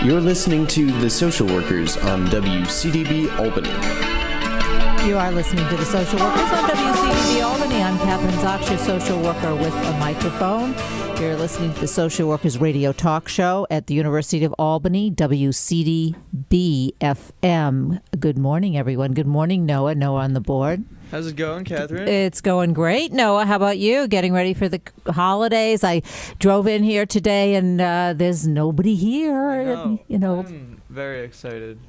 You're listening to The Social Workers on WCDB Albany. You are listening to The Social Workers on WCDB Albany. I'm Kathryn Zox, your social worker with a microphone. You're listening to The Social Workers Radio Talk Show at the University of Albany, WCDB FM. Good morning, everyone. Good morning, Noah. Noah on the board. How's it going, Kathryn? It's going great, Noah. How about you? Getting ready for the holidays? I drove in here today, and there's nobody here. I'm very excited.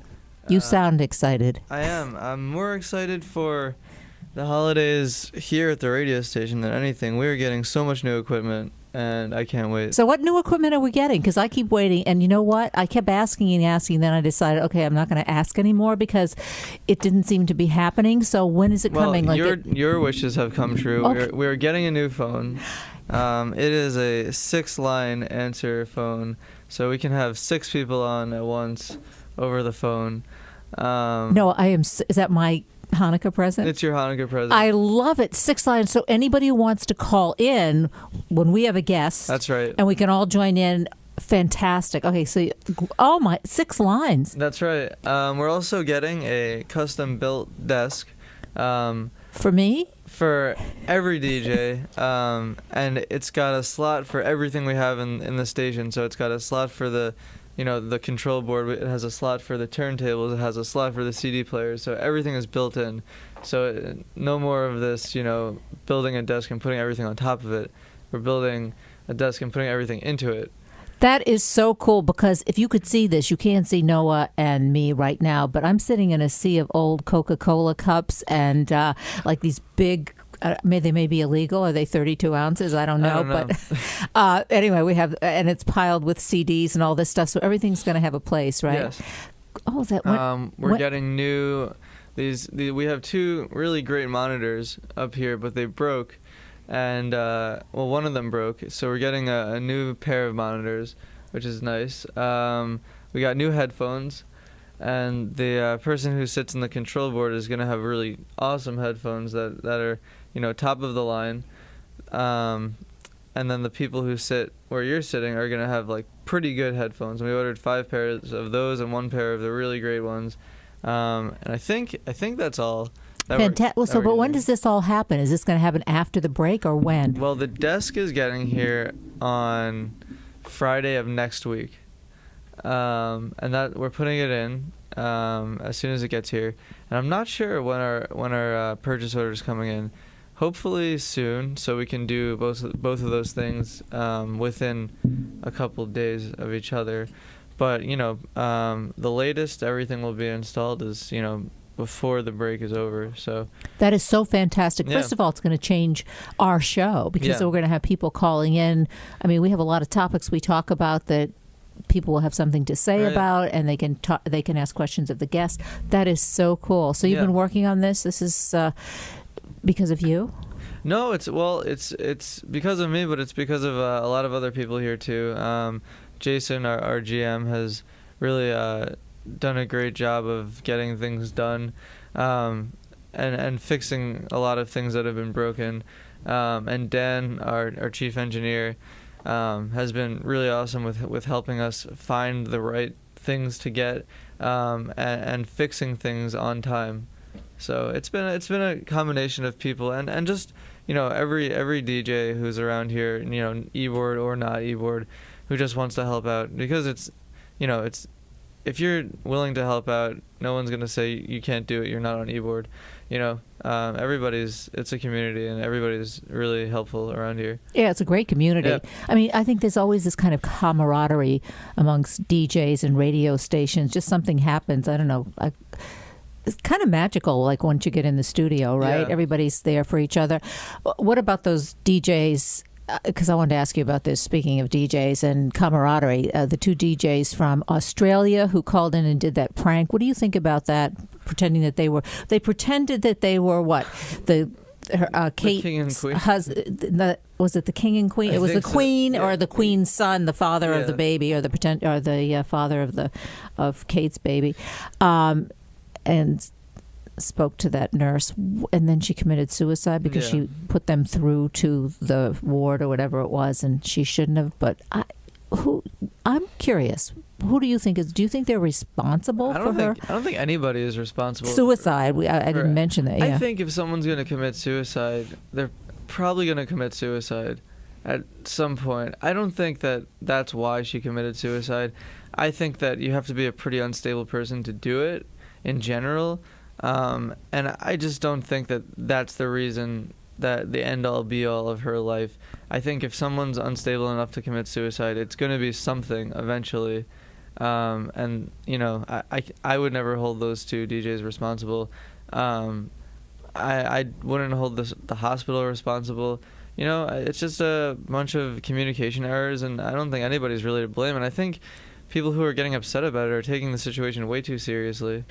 You sound excited. I am. I'm more excited for the holidays here at the radio station than anything. We're getting so much new equipment, and I can't wait. So what new equipment are we getting? Because I keep waiting, and you know what? I kept asking and asking, then I decided, okay, I'm not going to ask anymore because it didn't seem to be happening. So when is it coming? Your wishes have come true. Okay. We're getting a new phone. It is a 6-line answer phone, so we can have 6 people on at once over the phone. No, I am. Is that my Hanukkah present? It's your Hanukkah present. I love it. 6 lines. So anybody who wants to call in when we have a guest. That's right. And we can all join in. Fantastic. Okay, so 6 lines. That's right. We're also getting a custom built desk. For me? For every DJ, and it's got a slot for everything we have in the station. So it's got a slot for the control board. It has a slot for the turntables. It has a slot for the CD players. So everything is built in. So no more of this, building a desk and putting everything on top of it. We're building a desk and putting everything into it. That is so cool because if you could see this, you can't see Noah and me right now, but I'm sitting in a sea of old Coca-Cola cups and like these big, they may be illegal. Are they 32 ounces? I don't know. But anyway, we have, and it's piled with CDs and all this stuff. So everything's going to have a place, right? Yes. Oh, is that what? We're getting new, we have 2 really great monitors up here, but they broke. And, one of them broke, so we're getting a new pair of monitors, which is nice. We got new headphones, and the person who sits in the control board is going to have really awesome headphones that are, top of the line. And then the people who sit where you're sitting are going to have, pretty good headphones. We ordered 5 pairs of those and 1 pair of the really great ones. And I think that's all. Fantastic. So, but when does this all happen? Is this going to happen after the break or when? Well, the desk is getting here on Friday of next week, and that we're putting it in as soon as it gets here. And I'm not sure when our purchase order is coming in. Hopefully soon, so we can do both of those things within a couple of days of each other. But the latest everything will be installed is before the break is over. So that is so fantastic. Yeah. First of all, it's going to change our show because we're going to have people calling in. I mean, we have a lot of topics we talk about that people will have something to say about, and they can ask questions of the guests. That is so cool. So you've been working on this. This is because of you? No, it's because of me, but it's because of a lot of other people here too. Jason, our GM, has really done a great job of getting things done and fixing a lot of things that have been broken. And Dan, our chief engineer, has been really awesome with helping us find the right things to get and fixing things on time. So it's been a combination of people and just every DJ who's around here, e-board or not e-board, who just wants to help out, because it's if you're willing to help out, no one's going to say you can't do it, you're not on e-board. It's a community, and everybody's really helpful around here. Yeah, it's a great community. Yeah. I mean, I think there's always this kind of camaraderie amongst DJs and radio stations. Just something happens, I don't know, it's kind of magical, like once you get in the studio, right? Yeah. Everybody's there for each other. What about those DJs? Because I wanted to ask you about this, speaking of DJs and camaraderie, the 2 DJs from Australia who called in and did that prank. What do you think about that, pretended that they were what? Kate, king and queen. Was it the king and queen? It was the queen or the queen's son, the father of the baby, or the father of Kate's baby, and spoke to that nurse, and then she committed suicide because she put them through to the ward or whatever it was, and she shouldn't have. But I'm curious, who do you think is? Do you think they're responsible for her? I don't think anybody is responsible. Suicide. I didn't mention that. Yeah. I think if someone's going to commit suicide, they're probably going to commit suicide at some point. I don't think that that's why she committed suicide. I think that you have to be a pretty unstable person to do it in general. And I just don't think that that's the reason, that the end-all be-all of her life. I think if someone's unstable enough to commit suicide, it's going to be something eventually. And, you know, I would never hold those two DJs responsible. I wouldn't hold the hospital responsible. You know, it's just a bunch of communication errors, and I don't think anybody's really to blame. And I think people who are getting upset about it are taking the situation way too seriously.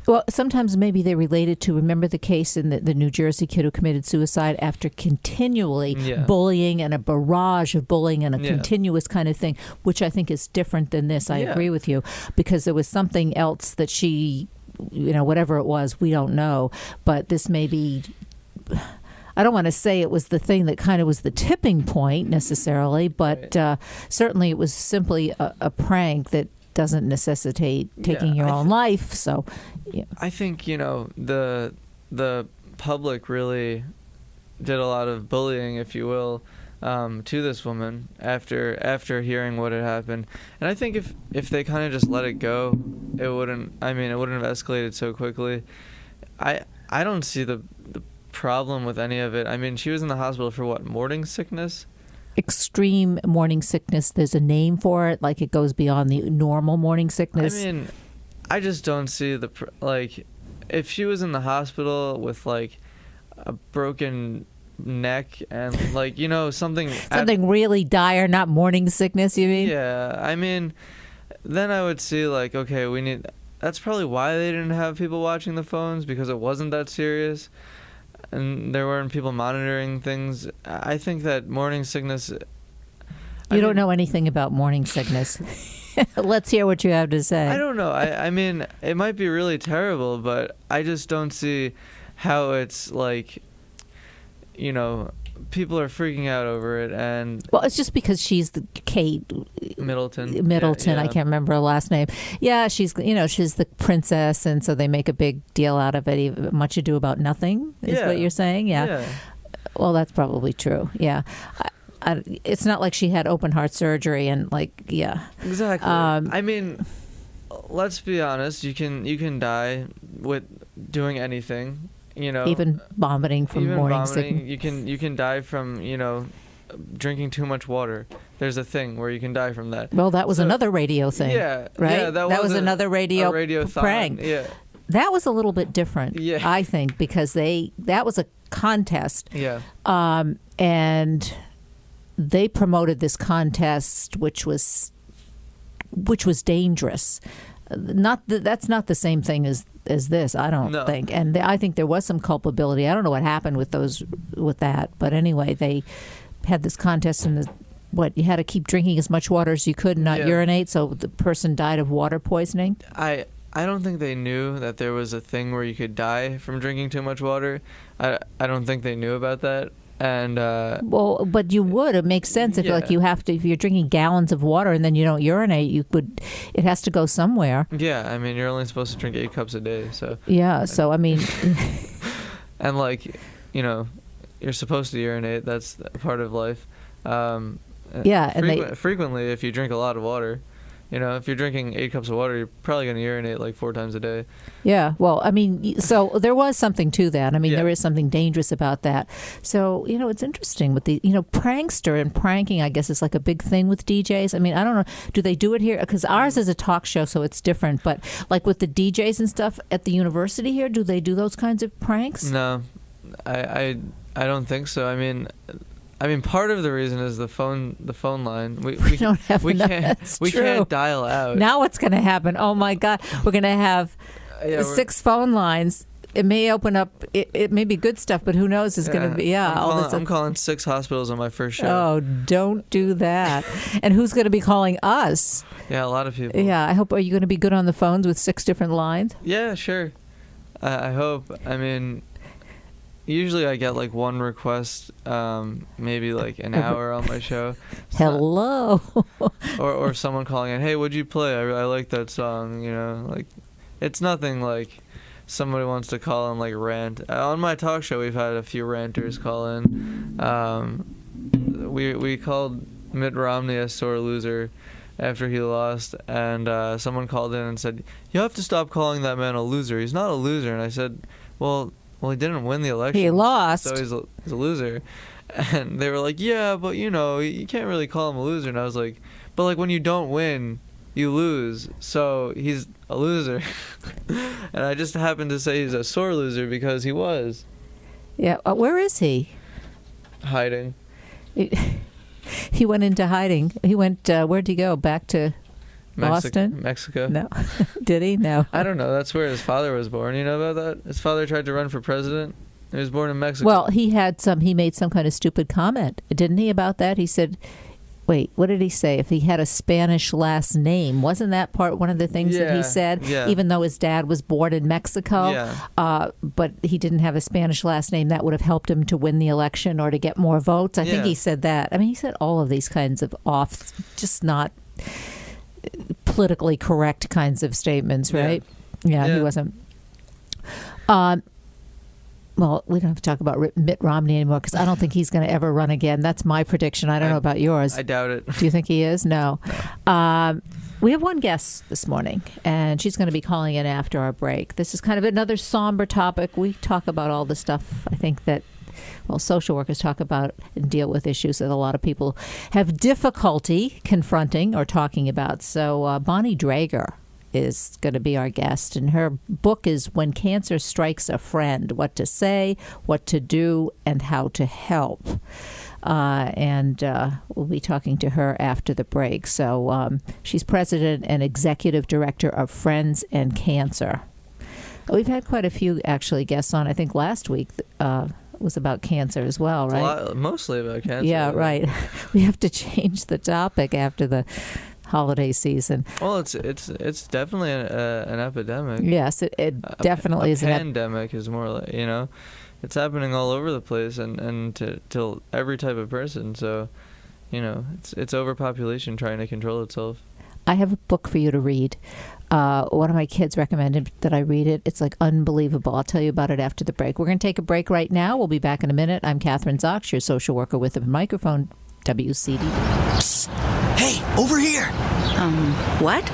Well, sometimes maybe they related to, remember the case in the New Jersey kid who committed suicide after continually bullying and a barrage of bullying and a continuous kind of thing, which I think is different than this. I agree with you, because there was something else that she, you know, whatever it was, we don't know. But this may be, I don't want to say it was the thing that kind of was the tipping point necessarily, but certainly it was simply a prank that doesn't necessitate taking your own life. So, I think, you know, the public really did a lot of bullying, if you will, to this woman after hearing what had happened. And I think if they kind of just let it go, it wouldn't have escalated so quickly. I don't see the problem with any of it. I mean, she was in the hospital for what, morning sickness? Extreme morning sickness. There's a name for it, like it goes beyond the normal morning sickness. I mean, I just don't see like, if she was in the hospital with like a broken neck and like, you know, something really dire, not morning sickness, you mean? Yeah, I mean, then I would see like, okay, that's probably why they didn't have people watching the phones, because it wasn't that serious. And there weren't people monitoring things. I think that morning sickness... You don't know anything about morning sickness. Let's hear what you have to say. I don't know. I mean, it might be really terrible, but I just don't see how it's like, you know, people are freaking out over it. And well, it's just because she's the Kate Middleton. Yeah. I can't remember her last name. Yeah, she's the princess, and so they make a big deal out of it. Much ado about nothing is what you're saying. Yeah. Well, that's probably true. Yeah. It's not like she had open heart surgery and like exactly. I mean, let's be honest. You can die with doing anything. You know, even vomiting from morning sickness. You can die from, you know, drinking too much water. There's a thing where you can die from that. Well, that was another radio thing. Yeah, right. Yeah, that was another radio prank. Yeah, that was a little bit different. Yeah, I think, because that was a contest. Yeah. And they promoted this contest, which was dangerous. That's not the same thing as this, I don't think. And I think there was some culpability. I don't know what happened with that, but anyway, they had this contest, and you had to keep drinking as much water as you could and not urinate, so the person died of water poisoning. I don't think they knew that there was a thing where you could die from drinking too much water. I don't think they knew about that. And well, but you would. It makes sense if like if you're drinking gallons of water and then you don't urinate, it has to go somewhere. Yeah, I mean, you're only supposed to drink 8 cups a day, so. Yeah, so I mean. And like, you know, you're supposed to urinate. That's a part of life. Frequently, if you drink a lot of water. You know, if you're drinking 8 cups of water, you're probably going to urinate like 4 times a day. Yeah, well, I mean, so there was something to that. I mean, there is something dangerous about that. So, you know, it's interesting with the, you know, prankster and pranking, I guess, is like a big thing with DJs. I mean, I don't know, do they do it here? Because ours is a talk show, so it's different. But like with the DJs and stuff at the university here, do they do those kinds of pranks? No, I don't think so. I mean, part of the reason is the phone line. We don't have enough. We can't dial out. Now what's going to happen? Oh my God, we're going to have 6 phone lines. It may open up. It may be good stuff, but who knows? It's going to be I'm calling 6 hospitals on my first show. Oh, don't do that. And who's going to be calling us? Yeah, a lot of people. Yeah, I hope. Are you going to be good on the phones with 6 different lines? Yeah, sure. I hope. I mean. usually I get like one request, maybe like an hour on my show. Hello. Or someone calling in, hey, what'd you play? I like that song, like, it's nothing like somebody wants to call and like rant. On my talk show, we've had a few ranters call in. We called Mitt Romney a sore loser after he lost, and someone called in and said, you have to stop calling that man a loser. He's not a loser. And I said, well, he didn't win the election. He lost. So he's a loser. And they were like, yeah, but you can't really call him a loser. And I was like, but like when you don't win, you lose. So he's a loser. And I just happened to say he's a sore loser because he was. Yeah. Where is he? Hiding. He went into hiding. He went, where'd he go? Back to Boston? Mexico. No. Did he? No. I don't know. That's where his father was born. You know about that? His father tried to run for president. He was born in Mexico. Well, he made some kind of stupid comment, didn't he, about that? He said, wait, what did he say? If he had a Spanish last name, wasn't that one of the things that he said? Yeah. Even though his dad was born in Mexico, but he didn't have a Spanish last name, that would have helped him to win the election or to get more votes. I think he said that. I mean, he said all of these kinds of just not politically correct kinds of statements, right? Yeah. He wasn't. Well, we don't have to talk about Mitt Romney anymore because I don't think he's going to ever run again. That's my prediction. I don't know about yours. I doubt it. Do you think he is? No. We have one guest this morning, and she's going to be calling in after our break. This is kind of another somber topic. We talk about all the stuff, I think, that, social workers talk about and deal with issues that a lot of people have difficulty confronting or talking about. So Bonnie Draeger is going to be our guest, and her book is When Cancer Strikes a Friend: What to Say, What to Do, and How to Help. And we'll be talking to her after the break. So she's president and executive director of Friends and Cancer. We've had quite a few actually guests on. I think last week was about cancer as well, right? Mostly about cancer. Yeah, right. We have to change the topic after the holiday season. Well, it's definitely an epidemic. Yes, it definitely is. A pandemic is more like, it's happening all over the place and to every type of person. So, it's overpopulation trying to control itself. I have a book for you to read. One of my kids recommended that I read it. It's like unbelievable. I'll tell you about it after the break. We're going to take a break right now. We'll be back in a minute. I'm Kathryn Zox, your social worker with a microphone, WCD. Psst. Hey, over here. What?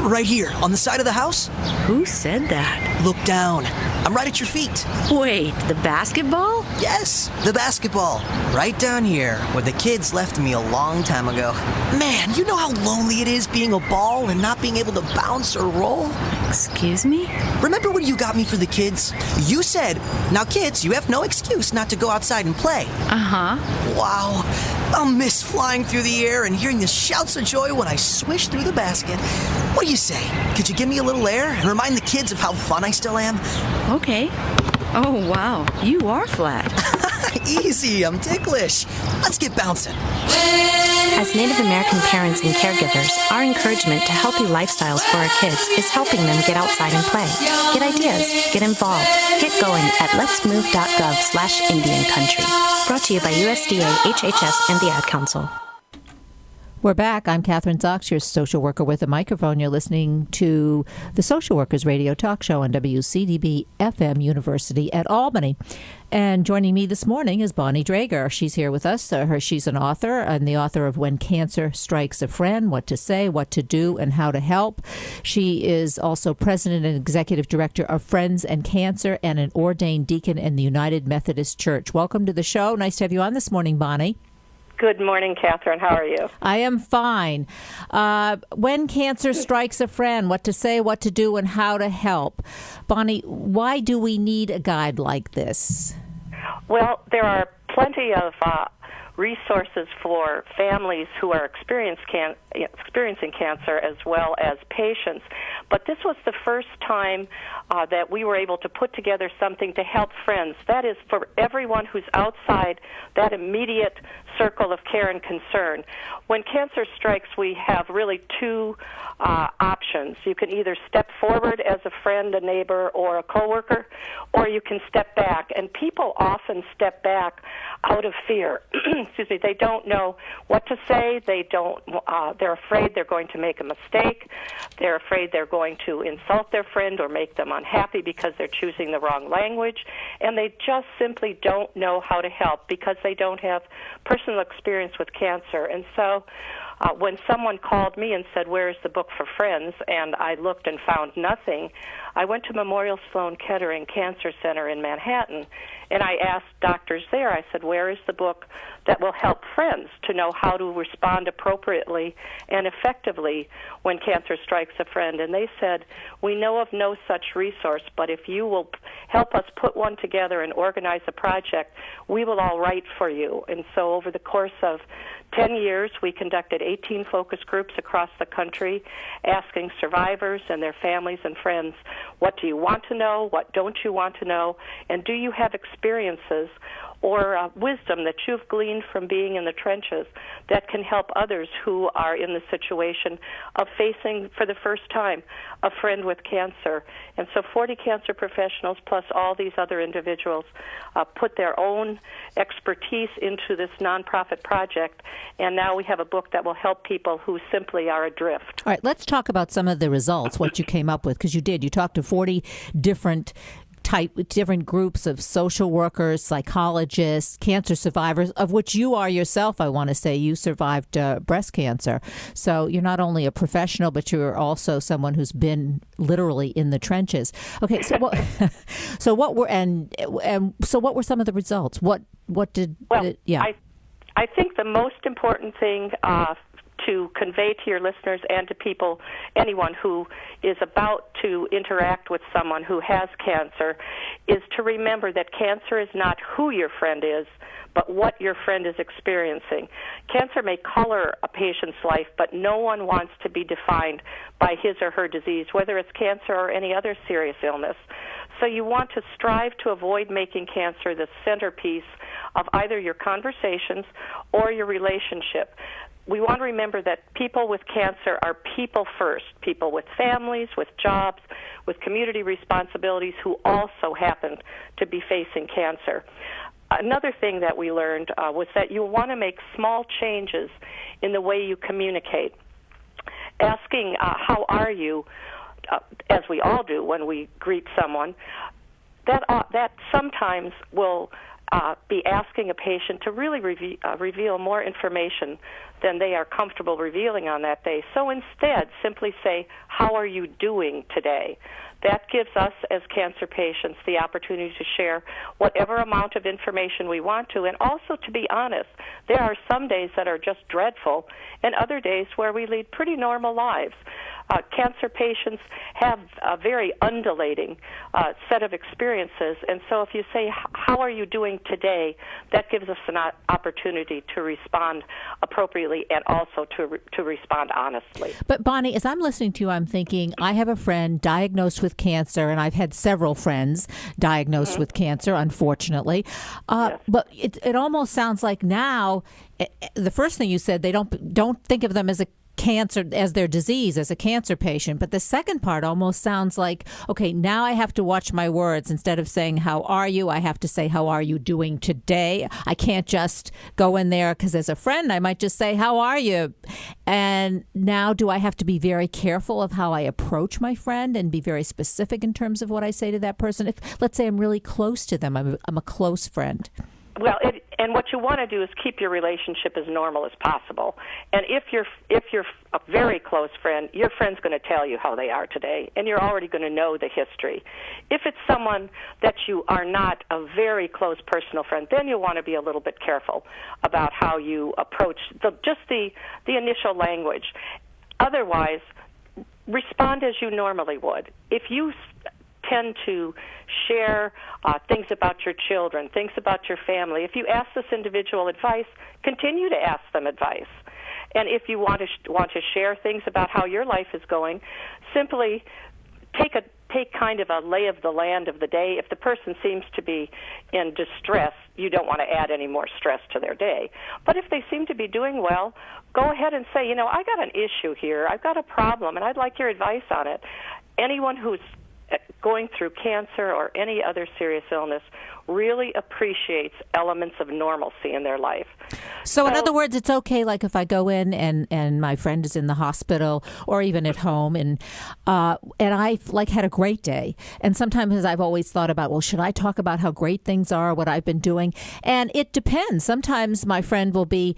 Right here, on the side of the house. Who said that? Look down. I'm right at your feet. Wait, the basketball? Yes, the basketball. Right down here, where the kids left me a long time ago. Man, you know how lonely it is being a ball and not being able to bounce or roll? Excuse me? Remember when you got me for the kids? You said, now kids, you have no excuse not to go outside and play. Uh-huh. Wow. I'll miss flying through the air and hearing the shouts of joy when I swish through the basket. What do you say? Could you give me a little air and remind the kids of how fun I still am? Okay. Oh, wow. You are flat. Easy, I'm ticklish. Let's get bouncing. As Native American parents and caregivers, our encouragement to healthy lifestyles for our kids is helping them get outside and play. Get ideas, get involved, get going at letsmove.gov/Indian Country. Brought to you by USDA, HHS, and the Ad Council. We're back. I'm Kathryn Zox, your social worker with a microphone. You're listening to the Social Workers Radio Talk Show on WCDB FM University at Albany. And joining me this morning is Bonnie Draeger. She's here with us. She's an author and the author of When Cancer Strikes a Friend: What to Say, What to Do, and How to Help. She is also president and executive director of Friends and Cancer and an ordained deacon in the United Methodist Church. Welcome to the show. Nice to have you on this morning, Bonnie. Good morning, Kathryn. How are you? I am fine. When Cancer Strikes a Friend: What to Say, What to Do, and How to Help. Bonnie, why do we need a guide like this? Well, there are plenty of resources for families who are experiencing cancer as well as patients. But this was the first time that we were able to put together something to help friends. That is for everyone who's outside that immediate circle of care and concern. When cancer strikes, we have really two options. You can either step forward as a friend, a neighbor, or a coworker, or you can step back. And people often step back out of fear. Excuse me. They don't know what to say. They're afraid they're going to make a mistake. They're afraid they're going to insult their friend or make them unhappy because they're choosing the wrong language. And they just simply don't know how to help because they don't have personal experience with cancer. And so when someone called me and said, "Where is the book for friends?" and I looked and found nothing, I went to Memorial Sloan Kettering Cancer Center in Manhattan, and I asked doctors there, I said, "Where is the book that will help friends to know how to respond appropriately and effectively when cancer strikes a friend?" And they said, "We know of no such resource, but if you will help us put one together and organize a project, we will all write for you." And so over the course of 10 years, we conducted 18 focus groups across the country, asking survivors and their families and friends, what do you want to know, what don't you want to know, and do you have experiences or wisdom that you've gleaned from being in the trenches that can help others who are in the situation of facing, for the first time, a friend with cancer. And so 40 cancer professionals plus all these other individuals put their own expertise into this nonprofit project, and now we have a book that will help people who simply are adrift. All right, let's talk about some of the results, what you came up with, because you did. You talked to 40 different groups of social workers, psychologists, cancer survivors, of which you are yourself. I want to say you survived breast cancer. So you're not only a professional, but you're also someone who's been literally in the trenches. Okay, so what were some of the results? I think the most important thing to convey to your listeners and to people, anyone who is about to interact with someone who has cancer, is to remember that cancer is not who your friend is, but what your friend is experiencing. Cancer may color a patient's life, but no one wants to be defined by his or her disease, whether it's cancer or any other serious illness. So you want to strive to avoid making cancer the centerpiece of either your conversations or your relationship. We want to remember that people with cancer are people first, people with families, with jobs, with community responsibilities who also happen to be facing cancer. Another thing that we learned was that you want to make small changes in the way you communicate. Asking, how are you, as we all do when we greet someone, that sometimes will be asking a patient to really reveal more information than they are comfortable revealing on that day. So instead, simply say, "How are you doing today?" That gives us as cancer patients the opportunity to share whatever amount of information we want to, and also to be honest. There are some days that are just dreadful and other days where we lead pretty normal lives. Cancer patients have a very undulating set of experiences, and so if you say, "How are you doing today?" that gives us an opportunity to respond appropriately and also to respond honestly. But Bonnie, as I'm listening to you, I'm thinking, I have a friend diagnosed with cancer, and I've had several friends diagnosed with cancer, unfortunately. Yes. But it almost sounds like now, the first thing you said, they don't think of them as a cancer, as their disease, as a cancer patient. But the second part almost sounds like, okay, now I have to watch my words. Instead of saying, "How are you?" I have to say, "How are you doing today?" I can't just go in there, because as a friend, I might just say, "How are you?" And now do I have to be very careful of how I approach my friend and be very specific in terms of what I say to that person? If, let's say, I'm really close to them, I'm a close friend. Well, and what you want to do is keep your relationship as normal as possible. And if you're a very close friend, your friend's going to tell you how they are today, and you're already going to know the history. If it's someone that you are not a very close personal friend, then you want to be a little bit careful about how you approach the initial language. Otherwise, respond as you normally would. If you tend to share things about your children, things about your family, if you ask this individual advice, continue to ask them advice. And if you want to share things about how your life is going, simply take take kind of a lay of the land of the day. If the person seems to be in distress, you don't want to add any more stress to their day. But if they seem to be doing well, go ahead and say, I got an issue here. I've got a problem, and I'd like your advice on it. Anyone who's going through cancer or any other serious illness really appreciates elements of normalcy in their life. So in other words, it's okay, like if I go in and my friend is in the hospital or even at home and I had a great day. And sometimes I've always thought about, well, should I talk about how great things are, what I've been doing? And it depends. Sometimes my friend will be,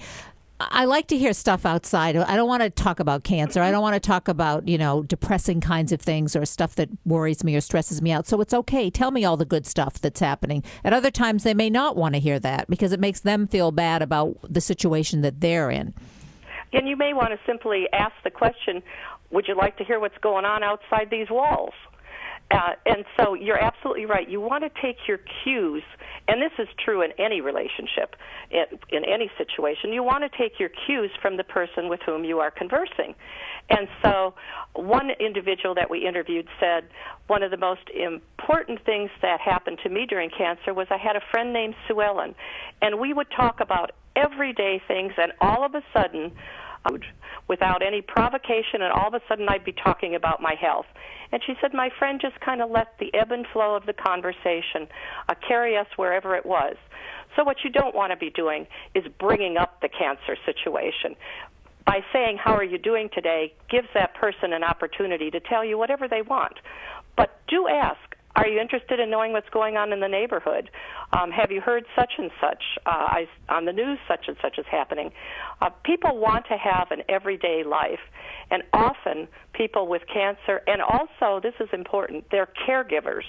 I like to hear stuff outside. I don't want to talk about cancer. I don't want to talk about, depressing kinds of things or stuff that worries me or stresses me out. So it's okay. Tell me all the good stuff that's happening. At other times, they may not want to hear that because it makes them feel bad about the situation that they're in. And you may want to simply ask the question, would you like to hear what's going on outside these walls? And so you're absolutely right. You want to take your cues, and this is true in any relationship, in any situation. You want to take your cues from the person with whom you are conversing. And so one individual that we interviewed said, one of the most important things that happened to me during cancer was I had a friend named Sue Ellen, and we would talk about everyday things, and all of a sudden, without any provocation, and all of a sudden I'd be talking about my health. And she said my friend just kind of let the ebb and flow of the conversation carry us wherever it was. So what you don't want to be doing is bringing up the cancer situation. By saying, how are you doing today, gives that person an opportunity to tell you whatever they want. But do ask, are you interested in knowing what's going on in the neighborhood? Have you heard such and such? On the news, such and such is happening. People want to have an everyday life, and often people with cancer, and also, this is important, their caregivers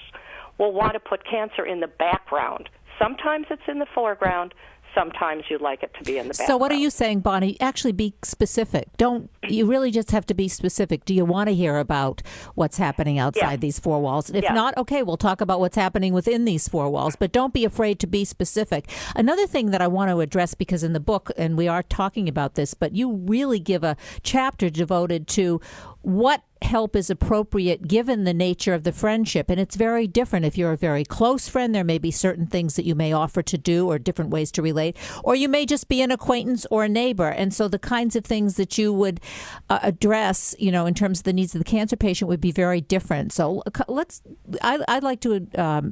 will want to put cancer in the background. Sometimes it's in the foreground. Sometimes you'd like it to be in the background. So what are you saying, Bonnie? Actually be specific. You really just have to be specific. Do you want to hear about what's happening outside these four walls? If not, okay, we'll talk about what's happening within these four walls, but don't be afraid to be specific. Another thing that I want to address, because in the book, and we are talking about this, but you really give a chapter devoted to what help is appropriate given the nature of the friendship. And it's very different. If you're a very close friend, there may be certain things that you may offer to do or different ways to relate, or you may just be an acquaintance or a neighbor. And so the kinds of things that you would address, in terms of the needs of the cancer patient would be very different. So I'd like to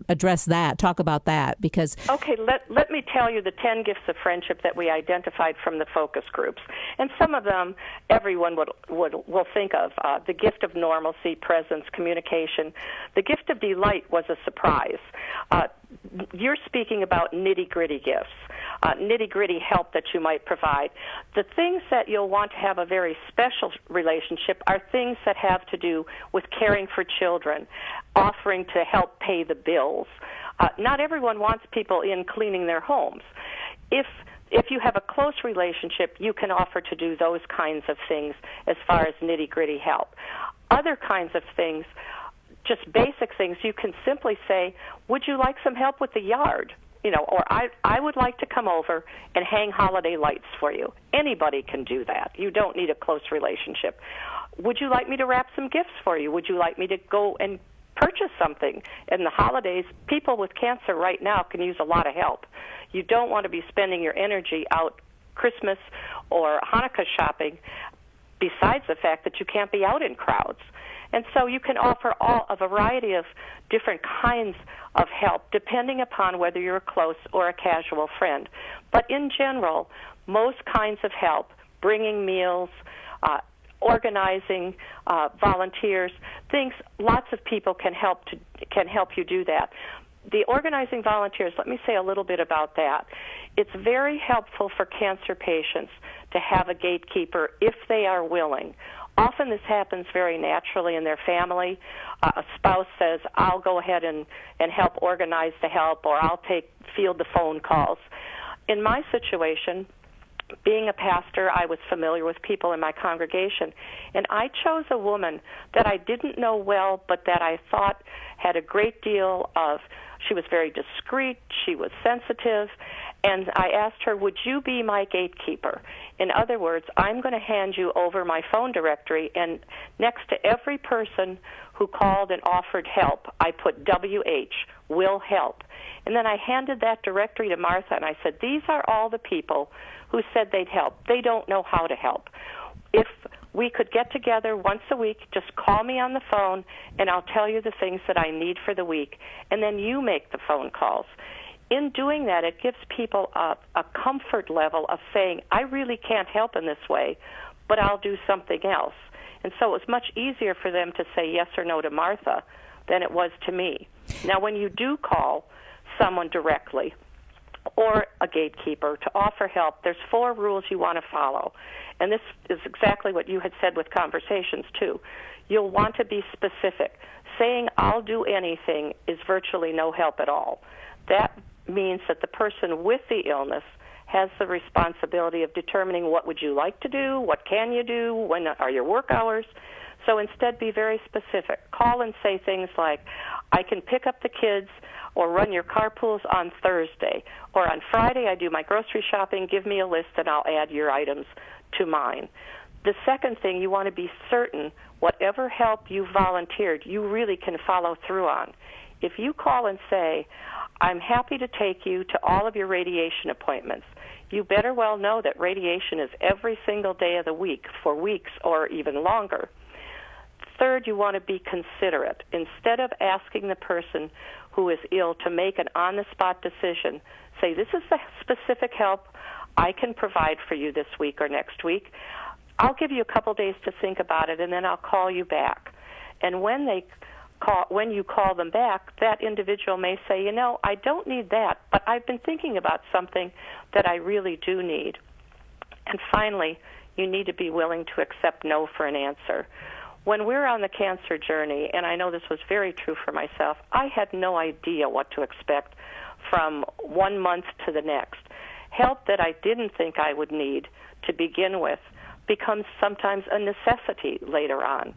address that, talk about that, because... Okay, let me tell you the 10 gifts of friendship that we identified from the focus groups. And some of them everyone will think of. The gift of normalcy, presence, communication. The gift of delight was a surprise. You're speaking about nitty-gritty gifts, nitty-gritty help that you might provide. The things that you'll want to have a very special relationship are things that have to do with caring for children, offering to help pay the bills. Not everyone wants people in cleaning their homes. If you have a close relationship, you can offer to do those kinds of things as far as nitty-gritty help. Other kinds of things, just basic things, you can simply say, would you like some help with the yard? Or I would like to come over and hang holiday lights for you. Anybody can do that. You don't need a close relationship. Would you like me to wrap some gifts for you? Would you like me to go and purchase something? In the holidays, people with cancer right now can use a lot of help. You don't want to be spending your energy out Christmas or Hanukkah shopping, besides the fact that you can't be out in crowds. And so you can offer a variety of different kinds of help depending upon whether you're a close or a casual friend. But in general, most kinds of help, bringing meals, organizing volunteers, things, lots of people can help you do that. The organizing volunteers, let me say a little bit about that. It's very helpful for cancer patients to have a gatekeeper if they are willing. Often this happens very naturally in their family. A spouse says, I'll go ahead and help organize the help, or I'll field the phone calls. In my situation, being a pastor, I was familiar with people in my congregation, and I chose a woman that I didn't know well, but that I thought had a great deal of, she was very discreet, she was sensitive, And I asked her, would you be my gatekeeper? In other words, I'm going to hand you over my phone directory, and next to every person who called and offered help, I put WH, will help. And then I handed that directory to Martha, and I said, these are all the people who said they'd help. They don't know how to help. If we could get together once a week, just call me on the phone, and I'll tell you the things that I need for the week, and then you make the phone calls. In doing that, it gives people a comfort level of saying, I really can't help in this way, but I'll do something else. And so it was much easier for them to say yes or no to Martha than it was to me. Now, when you do call someone directly or a gatekeeper to offer help, there's 4 rules you want to follow. And this is exactly what you had said with conversations, too. You'll want to be specific. Saying, I'll do anything is virtually no help at all. That means that the person with the illness has the responsibility of determining what would you like to do, what can you do, when are your work hours. So instead, be very specific. Call and say things like, I can pick up the kids or run your carpools on Thursday, or on Friday I do my grocery shopping, give me a list and I'll add your items to mine. The second thing, you want to be certain whatever help you volunteered, you really can follow through on. If you call and say, I'm happy to take you to all of your radiation appointments, you better well know that radiation is every single day of the week for weeks or even longer. Third, you want to be considerate. Instead of asking the person who is ill to make an on-the-spot decision, say, this is the specific help I can provide for you this week or next week. I'll give you a couple days to think about it, and then I'll call you back. And when you call them back, that individual may say, I don't need that, but I've been thinking about something that I really do need. And finally, you need to be willing to accept no for an answer. When we're on the cancer journey, and I know this was very true for myself, I had no idea what to expect from 1 month to the next. Help that I didn't think I would need to begin with becomes sometimes a necessity later on.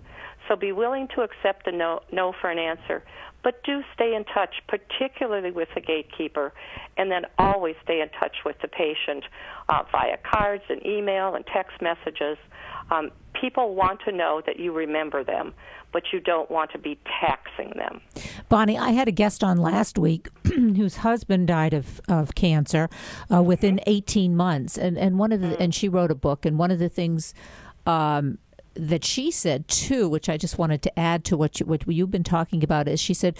So be willing to accept a no for an answer, but do stay in touch, particularly with the gatekeeper, and then always stay in touch with the patient via cards and email and text messages. People want to know that you remember them, but you don't want to be taxing them. Bonnie, I had a guest on last week whose husband died of cancer within 18 months, and one of the, and she wrote a book, and one of the things that she said too, which I just wanted to add to what you've been talking about, is she said,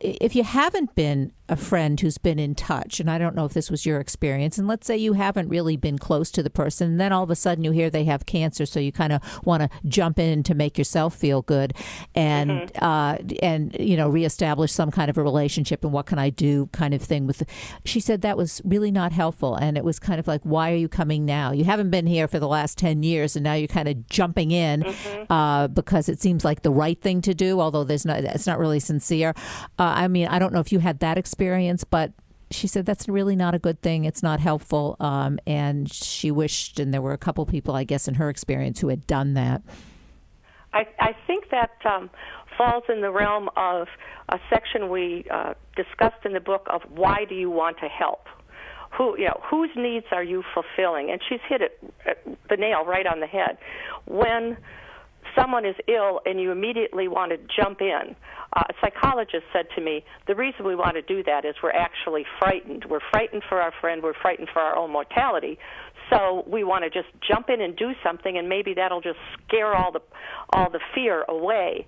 if you haven't been a friend who's been in touch, and I don't know if this was your experience, and let's say you haven't really been close to the person, and then all of a sudden you hear they have cancer, so you kind of want to jump in to make yourself feel good, and reestablish some kind of a relationship, and what can I do kind of thing. She said that was really not helpful, and it was kind of like, why are you coming now? You haven't been here for the last 10 years, and now you're kind of jumping in because it seems like the right thing to do, although it's not really sincere. I mean, I don't know if you had that experience, but she said that's really not a good thing. It's not helpful, and she wished, and there were a couple people, I guess, in her experience who had done that. I think that falls in the realm of a section we discussed in the book of why do you want to help? Whose needs are you fulfilling? And she's hit the nail right on the head. When someone is ill and you immediately want to jump in, a psychologist said to me, the reason we want to do that is we're actually frightened. We're frightened for our friend. We're frightened for our own mortality. So we want to just jump in and do something, and maybe that'll just scare all the fear away.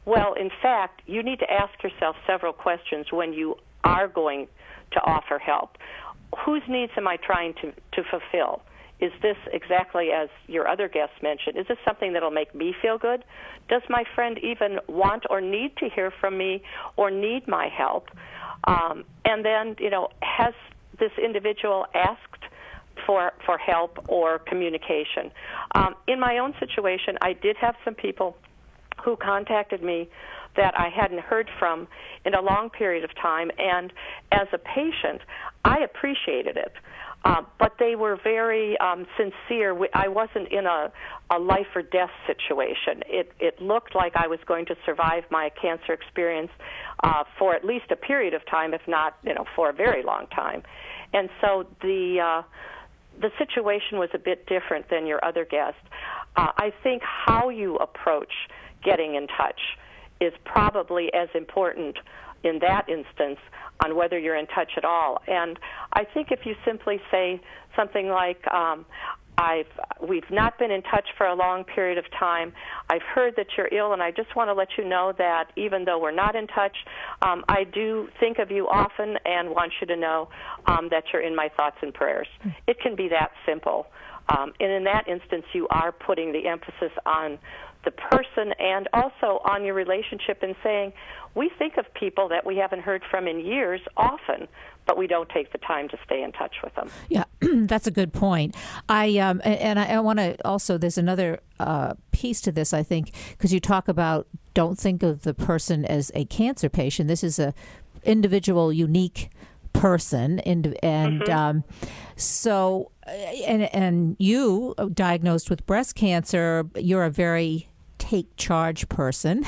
Well, in fact, you need to ask yourself several questions when you are going to offer help. Whose needs am I trying to fulfill? Is this exactly as your other guest mentioned? Is this something that will make me feel good? Does my friend even want or need to hear from me or need my help? And then, has this individual asked for help or communication? In my own situation, I did have some people who contacted me that I hadn't heard from in a long period of time, and as a patient, I appreciated it. But they were very sincere. I wasn't in a life or death situation. It looked like I was going to survive my cancer experience for at least a period of time, if not, for a very long time. And so the situation was a bit different than your other guest. I think how you approach getting in touch is probably as important in that instance on whether you're in touch at all. And I think if you simply say something like, we've not been in touch for a long period of time. I've heard that you're ill, and I just want to let you know that even though we're not in touch, I do think of you often and want you to know that you're in my thoughts and prayers. It can be that simple. And in that instance, you are putting the emphasis on the person and also on your relationship and saying, we think of people that we haven't heard from in years often, but we don't take the time to stay in touch with them. Yeah, that's a good point. I want to also, there's another piece to this, I think, because you talk about don't think of the person as a cancer patient. This is a individual, unique person, and so you diagnosed with breast cancer, you're a very take charge person.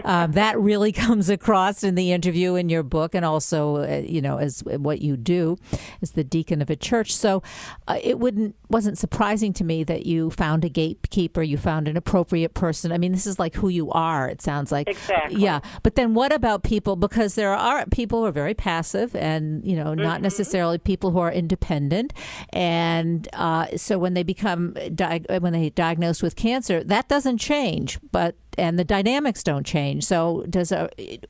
That really comes across in the interview in your book, and also, as what you do as the deacon of a church. So it wasn't surprising to me that you found a gatekeeper, you found an appropriate person. I mean, this is like who you are, it sounds like. Exactly. Yeah. But then what about people, because there are people who are very passive and, not necessarily people who are independent. And so when they become, when they diagnosed with cancer, that doesn't change. And the dynamics don't change. So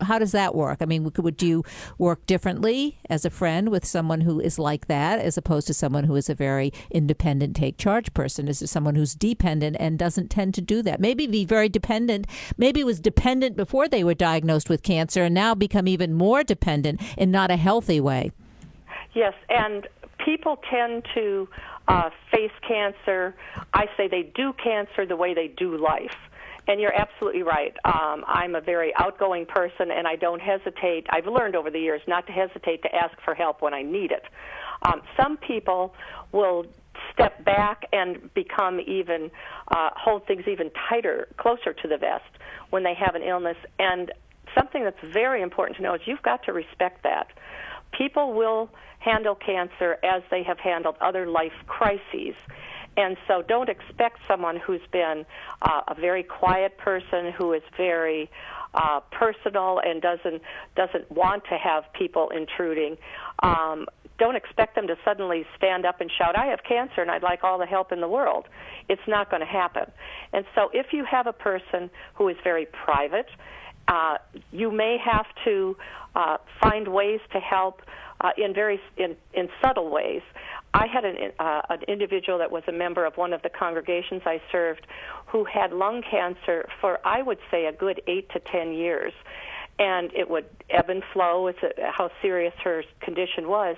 how does that work? I mean, would you work differently as a friend with someone who is like that as opposed to someone who is a very independent, take charge person? Is it someone who's dependent and doesn't tend to do that? Maybe be very dependent. Maybe was dependent before they were diagnosed with cancer and now become even more dependent in not a healthy way. Yes, and people tend to face cancer. I say they do cancer the way they do life. And you're absolutely right. I'm a very outgoing person, and I don't hesitate. I've learned over the years not to hesitate to ask for help when I need it. Some people will step back and become even, hold things even tighter, closer to the vest when they have an illness. And something that's very important to know is you've got to respect that. People will handle cancer as they have handled other life crises. And so don't expect someone who's been a very quiet person, who is very personal and doesn't want to have people intruding. Don't expect them to suddenly stand up and shout, I have cancer and I'd like all the help in the world. It's not going to happen. And so if you have a person who is very private, you may have to find ways to help in subtle ways. I had an individual that was a member of one of the congregations I served who had lung cancer for, I would say, a good 8 to 10 years. And it would ebb and flow with how serious her condition was.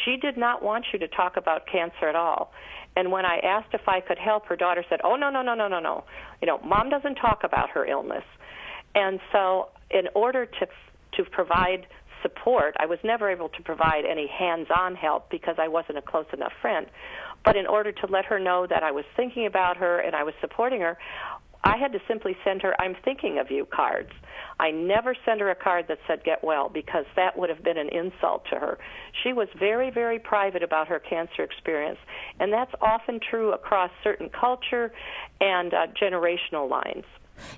She did not want you to talk about cancer at all. And when I asked if I could help, her daughter said, oh, no. Mom doesn't talk about her illness. And so in order to provide support, I was never able to provide any hands-on help because I wasn't a close enough friend. But in order to let her know that I was thinking about her and I was supporting her, I had to simply send her I'm thinking of you cards. I never sent her a card that said get well because that would have been an insult to her. She was very, very private about her cancer experience, and that's often true across certain culture and generational lines.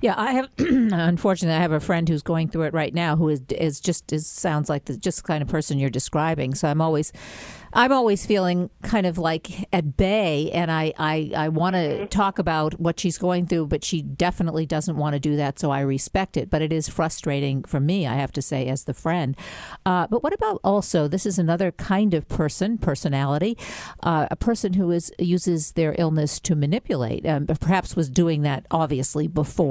Yeah, I have. Unfortunately, I have a friend who's going through it right now, who sounds like the kind of person you're describing. So I'm always feeling kind of like at bay, and I want to talk about what she's going through, but she definitely doesn't want to do that. So I respect it, but it is frustrating for me, I have to say, as the friend. But what about also? This is another kind of personality, a person who uses their illness to manipulate, but perhaps was doing that obviously before.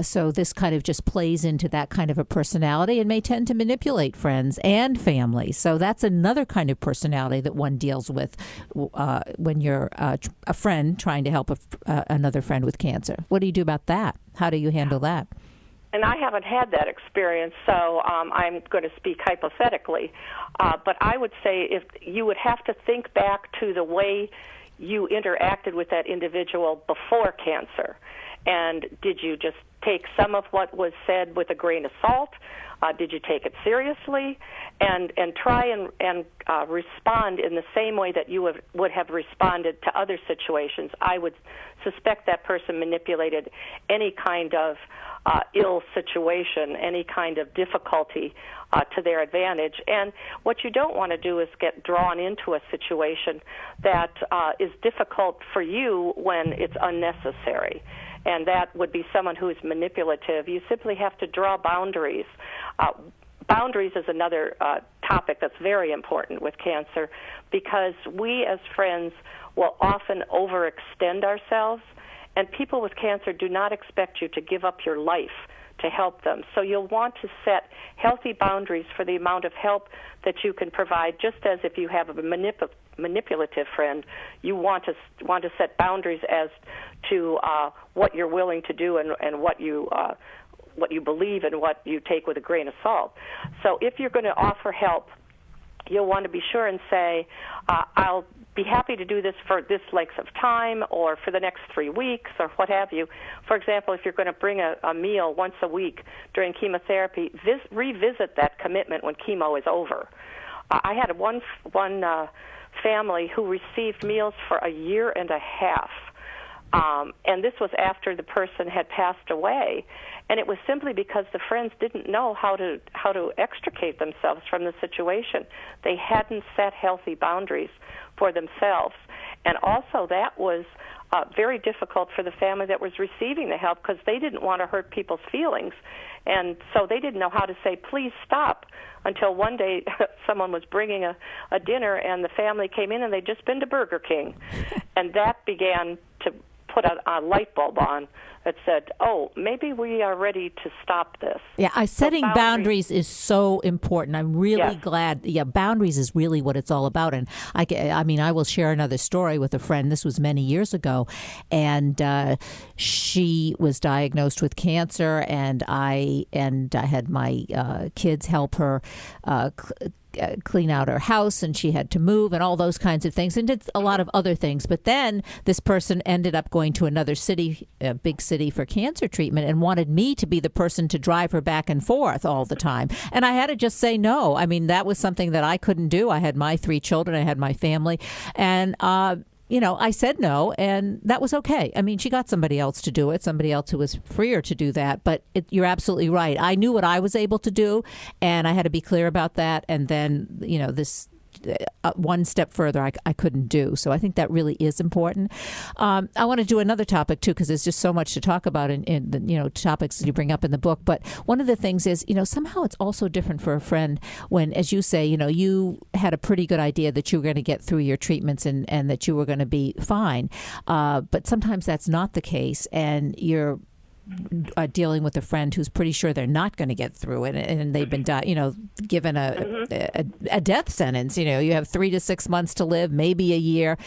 So this kind of just plays into that kind of a personality and may tend to manipulate friends and family. So that's another kind of personality that one deals with when you're a friend trying to help another friend with cancer. What do you do about that? How do you handle that? And I haven't had that experience, so I'm going to speak hypothetically. But I would say if you would have to think back to the way you interacted with that individual before cancer. And did you just take some of what was said with a grain of salt? Did you take it seriously? And try and respond in the same way that you would have responded to other situations. I would suspect that person manipulated any kind of ill situation, any kind of difficulty to their advantage. And what you don't want to do is get drawn into a situation that is difficult for you when it's unnecessary. And that would be someone who is manipulative. You simply have to draw boundaries. Boundaries is another topic that's very important with cancer, because we as friends will often overextend ourselves, and people with cancer do not expect you to give up your life to help them. So you'll want to set healthy boundaries for the amount of help that you can provide, just as if you have a manipulative friend, you want to set boundaries as to what you're willing to do and what you believe and what you take with a grain of salt. So if you're going to offer help, you'll want to be sure and say, I'll be happy to do this for this length of time or for the next 3 weeks or what have you. For example, if you're going to bring a meal once a week during chemotherapy, revisit that commitment when chemo is over. I had one family who received meals for a year and a half. And this was after the person had passed away, and it was simply because the friends didn't know how to extricate themselves from the situation. They hadn't set healthy boundaries for themselves, and also that was very difficult for the family that was receiving the help, because they didn't want to hurt people's feelings, and so they didn't know how to say, please stop, until one day someone was bringing a dinner, and the family came in, and they'd just been to Burger King, and that began to put a light bulb on that said, oh, maybe we are ready to stop this. Yeah, setting boundaries is so important. I'm really glad. Yeah, boundaries is really what it's all about. And I mean, I will share another story with a friend. This was many years ago, and she was diagnosed with cancer, and I had my kids help her clean out her house, and she had to move and all those kinds of things, and did a lot of other things. But then this person ended up going to another city, a big city, for cancer treatment, and wanted me to be the person to drive her back and forth all the time. And I had to just say no. I mean, that was something that I couldn't do. I had my 3 children, I had my family, and I said no, and that was okay. I mean, she got somebody else to do it, somebody else who was freer to do that. But you're absolutely right. I knew what I was able to do, and I had to be clear about that. And then, this one step further I couldn't do. So I think that really is important. I want to do another topic, too, because there's just so much to talk about in the topics that you bring up in the book. But one of the things is, somehow it's also different for a friend when, as you say, you had a pretty good idea that you were going to get through your treatments and that you were going to be fine. But sometimes that's not the case, and you're dealing with a friend who's pretty sure they're not going to get through it, and they've been, given a death sentence. You have 3 to 6 months to live, maybe a year.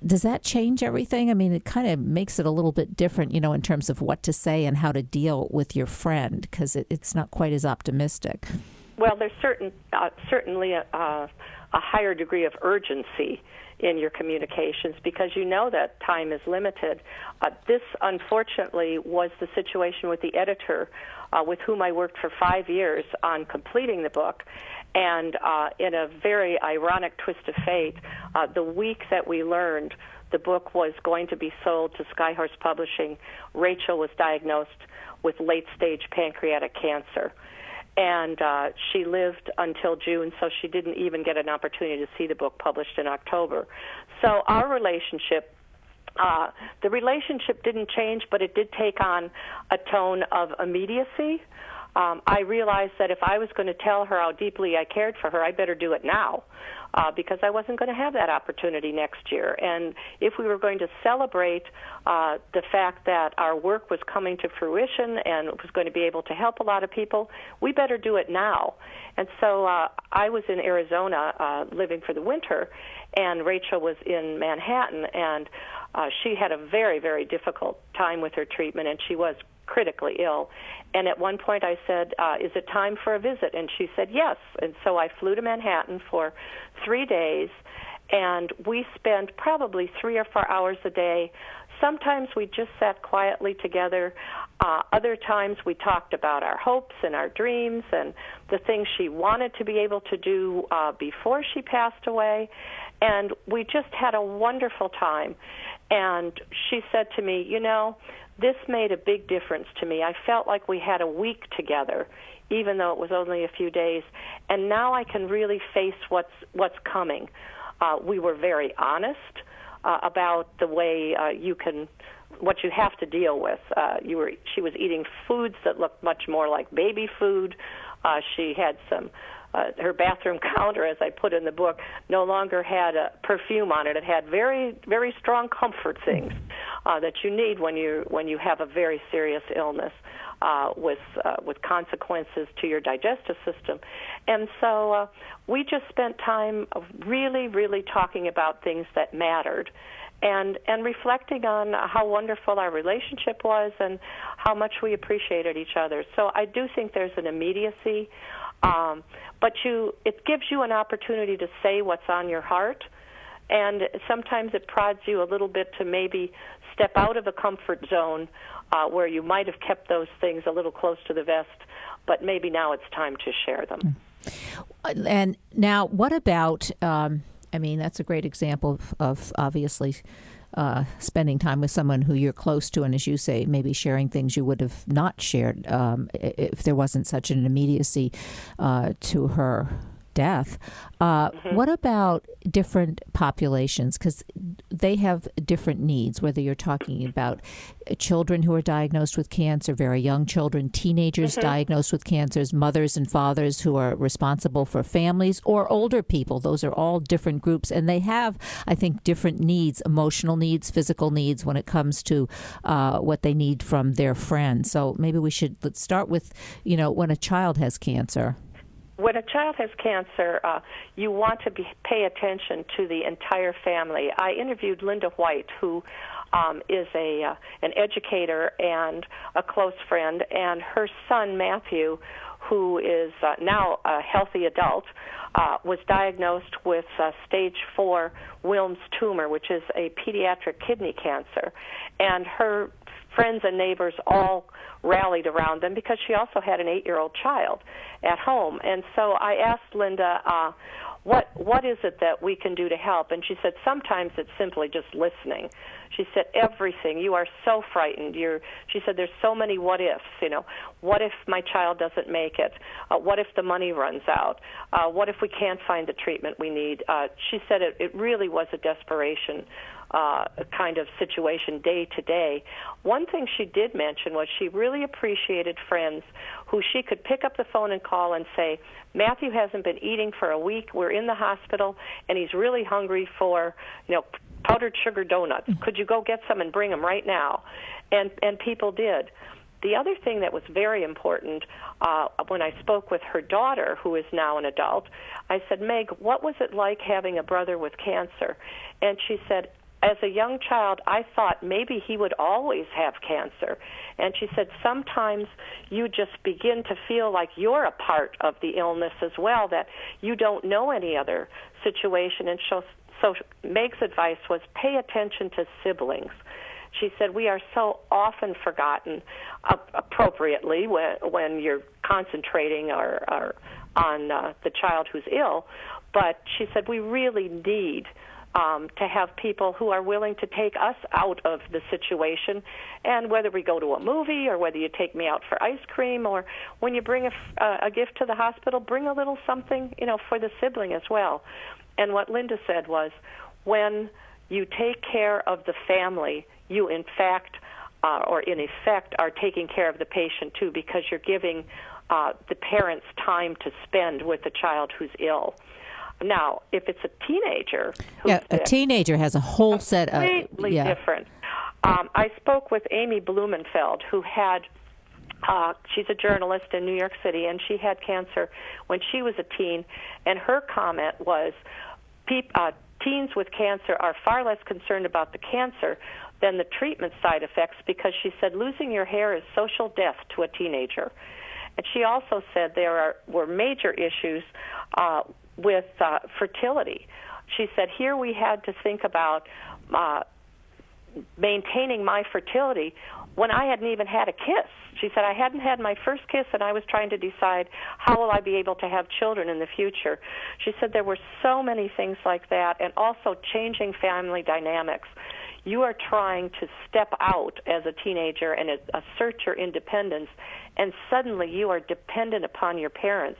Does that change everything? I mean, it kind of makes it a little bit different, in terms of what to say and how to deal with your friend, because it's not quite as optimistic. Well, there's certainly a higher degree of urgency in your communications, because you know that time is limited. This, unfortunately, was the situation with the editor with whom I worked for 5 years on completing the book. And in a very ironic twist of fate, the week that we learned the book was going to be sold to Skyhorse Publishing, Rachel was diagnosed with late-stage pancreatic cancer. And she lived until June, so she didn't even get an opportunity to see the book published in October. So our relationship, the relationship didn't change, but it did take on a tone of immediacy. I realized that if I was going to tell her how deeply I cared for her, I better do it now, because I wasn't going to have that opportunity next year. And if we were going to celebrate the fact that our work was coming to fruition and was going to be able to help a lot of people, we better do it now. And so I was in Arizona living for the winter, and Rachel was in Manhattan, and she had a very, very difficult time with her treatment, and she was critically ill. And at one point I said, is it time for a visit? And she said yes. And so I flew to Manhattan for 3 days, and we spent probably 3 or 4 hours a day sometimes we just sat quietly together. Other times we talked about our hopes and our dreams and the things she wanted to be able to do before she passed away. And we just had a wonderful time. And she said to me, you know, this made a big difference to me. I felt like we had a week together, even though it was only a few days. And now I can really face what's coming. We were very honest about the way what you have to deal with. She was eating foods that looked much more like baby food. She had her bathroom counter, as I put in the book, no longer had a perfume on it. It had very, very strong comfort things that you need when you have a very serious illness with consequences to your digestive system. And so we just spent time really, really talking about things that mattered. And reflecting on how wonderful our relationship was and how much we appreciated each other. So I do think there's an immediacy, but it gives you an opportunity to say what's on your heart, and sometimes it prods you a little bit to maybe step out of a comfort zone where you might have kept those things a little close to the vest, but maybe now it's time to share them. And now, what about... I mean, that's a great example of obviously spending time with someone who you're close to, and as you say, maybe sharing things you would have not shared if there wasn't such an immediacy to her death. What about different populations? Because they have different needs, whether you're talking about children who are diagnosed with cancer, very young children, teenagers diagnosed with cancers, mothers and fathers who are responsible for families, or older people. Those are all different groups, and they have, I think, different needs, emotional needs, physical needs when it comes to what they need from their friends. So maybe let's start with, when a child has cancer. When a child has cancer, you want to pay attention to the entire family. I interviewed Linda White, who is an educator and a close friend, and her son, Matthew, who is now a healthy adult, was diagnosed with stage 4 Wilms tumor, which is a pediatric kidney cancer. And her friends and neighbors all rallied around them because she also had an 8-year-old child at home. And so I asked Linda, what is it that we can do to help? And she said, sometimes it's simply just listening. She said, everything. You are so frightened. She said, there's so many what ifs. What if my child doesn't make it? What if the money runs out? What if we can't find the treatment we need? She said it really was a desperation kind of situation day to day. One thing she did mention was she really appreciated friends who she could pick up the phone and call and say, Matthew hasn't been eating for a week. We're in the hospital, and he's really hungry for, powdered sugar donuts. Could you go get some and bring them right now? And people did. The other thing that was very important, when I spoke with her daughter, who is now an adult, I said, Meg, what was it like having a brother with cancer? And she said, as a young child, I thought maybe he would always have cancer. And she said, sometimes you just begin to feel like you're a part of the illness as well, that you don't know any other situation. And so Meg's advice was pay attention to siblings. She said, we are so often forgotten appropriately when you're concentrating on the child who's ill. But she said, we really need to have people who are willing to take us out of the situation, and whether we go to a movie or whether you take me out for ice cream, or when you bring a gift to the hospital, bring a little something, for the sibling as well. And what Linda said was, when you take care of the family, you in fact, or in effect, are taking care of the patient too, because you're giving the parents time to spend with the child who's ill. Now, if it's a teenager who's a teenager has a whole set of... Completely different. I spoke with Amy Blumenfeld, who had... she's a journalist in New York City, and she had cancer when she was a teen, and her comment was, teens with cancer are far less concerned about the cancer than the treatment side effects, because she said losing your hair is social death to a teenager. And she also said there were major issues with fertility. She said here we had to think about maintaining my fertility when I hadn't even had a kiss. She said, I hadn't had my first kiss, and I was trying to decide how will I be able to have children in the future. She said there were so many things like that, and also changing family dynamics. You are trying to step out as a teenager and assert your independence, and suddenly you are dependent upon your parents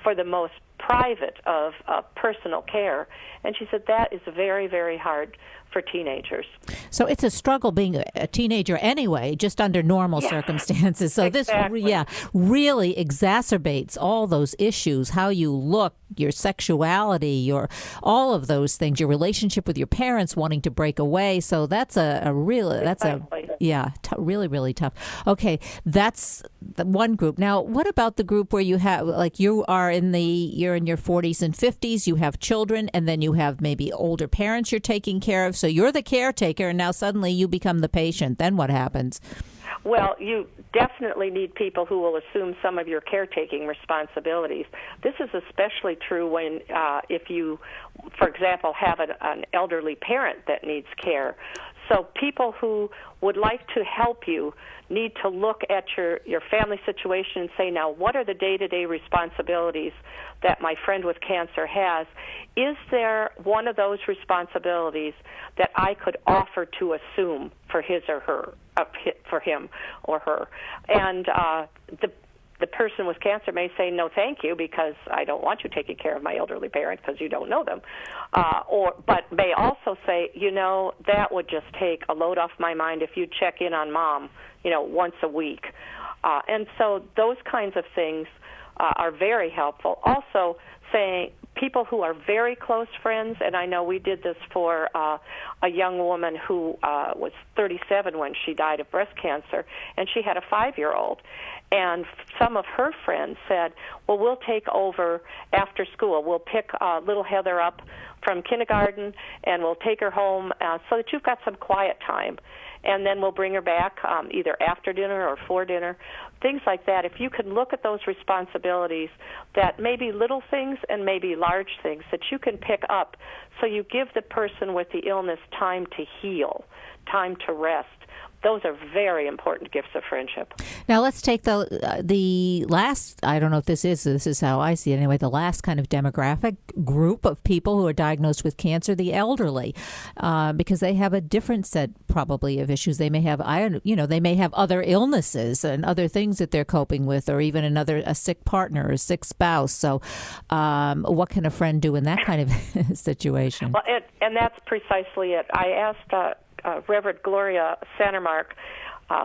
for the most private of personal care. And she said that is very, very hard for teenagers. So it's a struggle being a teenager anyway, just under normal circumstances. So exactly. this, really exacerbates all those issues, how you look, your sexuality, all of those things, your relationship with your parents wanting to break away. So that's really, really tough. Okay, that's the one group. Now, what about the group where you have, like, you're in your 40s and 50s, you have children, and then you have maybe older parents you're taking care of. So you're the caretaker, and now suddenly you become the patient. Then what happens? Well, you definitely need people who will assume some of your caretaking responsibilities. This is especially true when, if you, for example, have an elderly parent that needs care. So people who would like to help you need to look at your family situation and say, now, what are the day-to-day responsibilities that my friend with cancer has? Is there one of those responsibilities that I could offer to assume for his or her, for him or her? And the person with cancer may say, no, thank you, because I don't want you taking care of my elderly parent because you don't know them. But may also say, that would just take a load off my mind if you check in on mom, once a week. And so those kinds of things are very helpful. Also, saying people who are very close friends, and I know we did this for a young woman who was 37 when she died of breast cancer, and she had a 5-year-old. And some of her friends said, well, we'll take over after school. We'll pick little Heather up from kindergarten, and we'll take her home so that you've got some quiet time. And then we'll bring her back either after dinner or for dinner, things like that. If you can look at those responsibilities, that may be little things and maybe large things that you can pick up, so you give the person with the illness time to heal, time to rest. Those are very important gifts of friendship. Now let's take the last, I don't know if this is how I see it anyway, the last kind of demographic group of people who are diagnosed with cancer, the elderly, because they have a different set probably of issues. They may have, they may have other illnesses and other things that they're coping with, or even a sick partner or a sick spouse. So what can a friend do in that kind of situation? Well, and that's precisely it. I asked Reverend Gloria Sandermark,